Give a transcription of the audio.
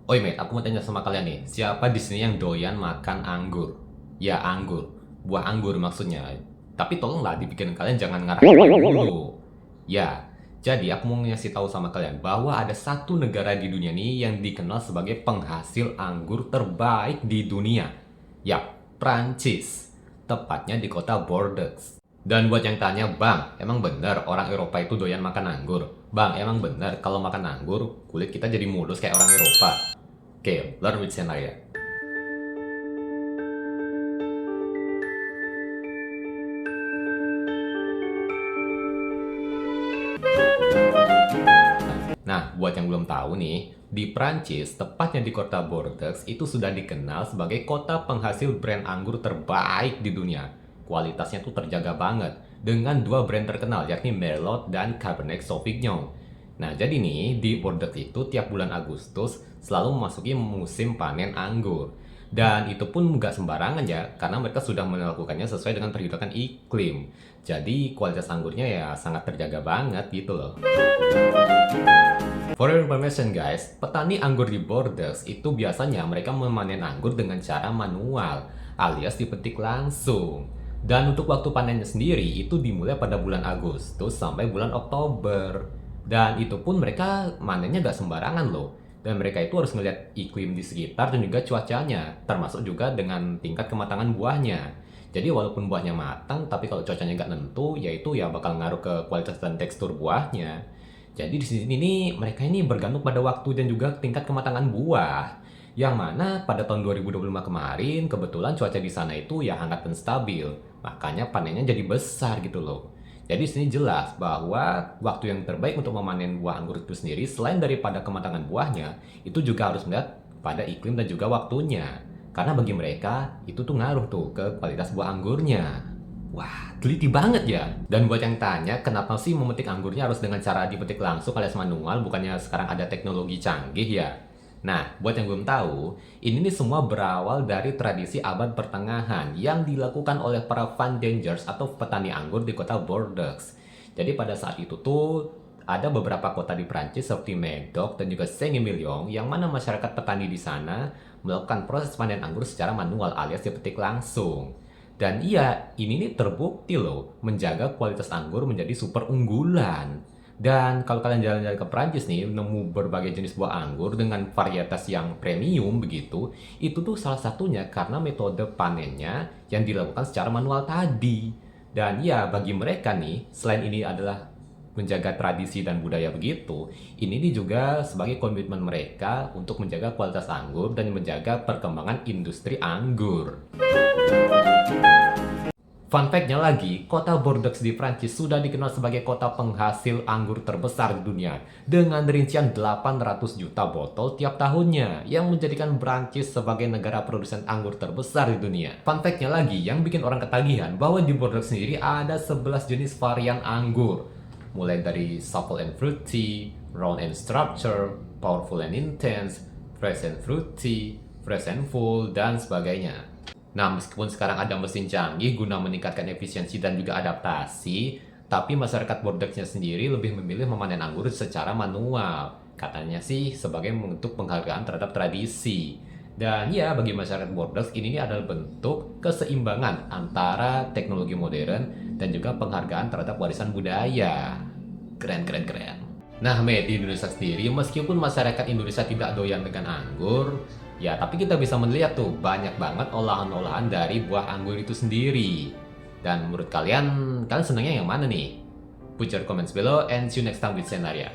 Oi mate, aku mau tanya sama kalian nih, siapa di sini yang doyan makan anggur? Ya anggur, buah anggur maksudnya. Tapi tolonglah dibikin kalian jangan ngarah dulu. Ya, jadi aku mau ngasih tahu sama kalian bahwa ada satu negara di dunia ini yang dikenal sebagai penghasil anggur terbaik di dunia. Ya, Prancis. Tepatnya di kota Bordeaux. Dan buat yang tanya, Bang, emang bener orang Eropa itu doyan makan anggur? Bang, emang bener kalau makan anggur, kulit kita jadi mulus kayak orang Eropa? Oke, learn with Senaria. Nah, buat yang belum tahu nih, di Prancis, tepatnya di kota Bordeaux, itu sudah dikenal sebagai kota penghasil brand anggur terbaik di dunia. Kualitasnya tuh terjaga banget, dengan dua brand terkenal, yakni Merlot dan Cabernet Sauvignon. Nah, jadi nih, di Bordeaux itu tiap bulan Agustus selalu memasuki musim panen anggur. Dan itu pun nggak sembarangan ya, karena mereka sudah melakukannya sesuai dengan perhitungan iklim. Jadi kualitas anggurnya ya sangat terjaga banget gitu loh. For your information guys, petani anggur di Bordeaux itu biasanya mereka memanen anggur dengan cara manual, alias dipetik langsung. Dan untuk waktu panennya sendiri itu dimulai pada bulan Agustus sampai bulan Oktober. Dan itu pun mereka manennya gak sembarangan loh. Dan mereka itu harus melihat iklim di sekitar dan juga cuacanya, termasuk juga dengan tingkat kematangan buahnya. Jadi walaupun buahnya matang, tapi kalau cuacanya nggak nentu, yaitu ya bakal ngaruh ke kualitas dan tekstur buahnya. Jadi di sini nih mereka ini bergantung pada waktu dan juga tingkat kematangan buah. Yang mana pada tahun 2025 kemarin kebetulan cuaca di sana itu ya hangat dan stabil. Makanya panennya jadi besar gitu loh. Jadi di sini jelas bahwa waktu yang terbaik untuk memanen buah anggur itu sendiri selain daripada kematangan buahnya, itu juga harus melihat pada iklim dan juga waktunya. Karena bagi mereka itu tuh ngaruh tuh ke kualitas buah anggurnya. Wah, teliti banget ya. Dan buat yang tanya, kenapa sih memetik anggurnya harus dengan cara dipetik langsung alias manual, bukannya sekarang ada teknologi canggih ya? Nah, buat yang belum tahu, ini nih semua berawal dari tradisi abad pertengahan yang dilakukan oleh para vendangers atau petani anggur di kota Bordeaux. Jadi pada saat itu tuh ada beberapa kota di Prancis seperti Médoc dan juga Saint-Emilion yang mana masyarakat petani di sana melakukan proses panen anggur secara manual alias dipetik langsung. Dan iya, ini nih terbukti loh, menjaga kualitas anggur menjadi super unggulan. Dan kalau kalian jalan-jalan ke Prancis nih, nemu berbagai jenis buah anggur dengan varietas yang premium begitu, itu tuh salah satunya karena metode panennya yang dilakukan secara manual tadi. Dan ya, bagi mereka nih, selain ini adalah menjaga tradisi dan budaya begitu, ini nih juga sebagai komitmen mereka untuk menjaga kualitas anggur dan menjaga perkembangan industri anggur. Fun fact-nya lagi, kota Bordeaux di Prancis sudah dikenal sebagai kota penghasil anggur terbesar di dunia dengan rincian 800 juta botol tiap tahunnya yang menjadikan Prancis sebagai negara produsen anggur terbesar di dunia. Fun fact-nya lagi, yang bikin orang ketagihan bahwa di Bordeaux sendiri ada 11 jenis varian anggur. Mulai dari supple and fruity, round and structure, powerful and intense, fresh and fruity, fresh and full, dan sebagainya. Nah, meskipun sekarang ada mesin canggih guna meningkatkan efisiensi dan juga adaptasi, tapi masyarakat Bordeaux-nya sendiri lebih memilih memanen anggur secara manual. Katanya sih sebagai bentuk penghargaan terhadap tradisi. Dan ya, bagi masyarakat Bordeaux ini adalah bentuk keseimbangan antara teknologi modern dan juga penghargaan terhadap warisan budaya. Keren, keren, keren. Nah, di Indonesia sendiri, meskipun masyarakat Indonesia tidak doyan dengan anggur, ya, tapi kita bisa melihat tuh banyak banget olahan-olahan dari buah anggur itu sendiri. Dan menurut kalian, kalian senangnya yang mana nih? Put your comments below and see you next time with Senaria.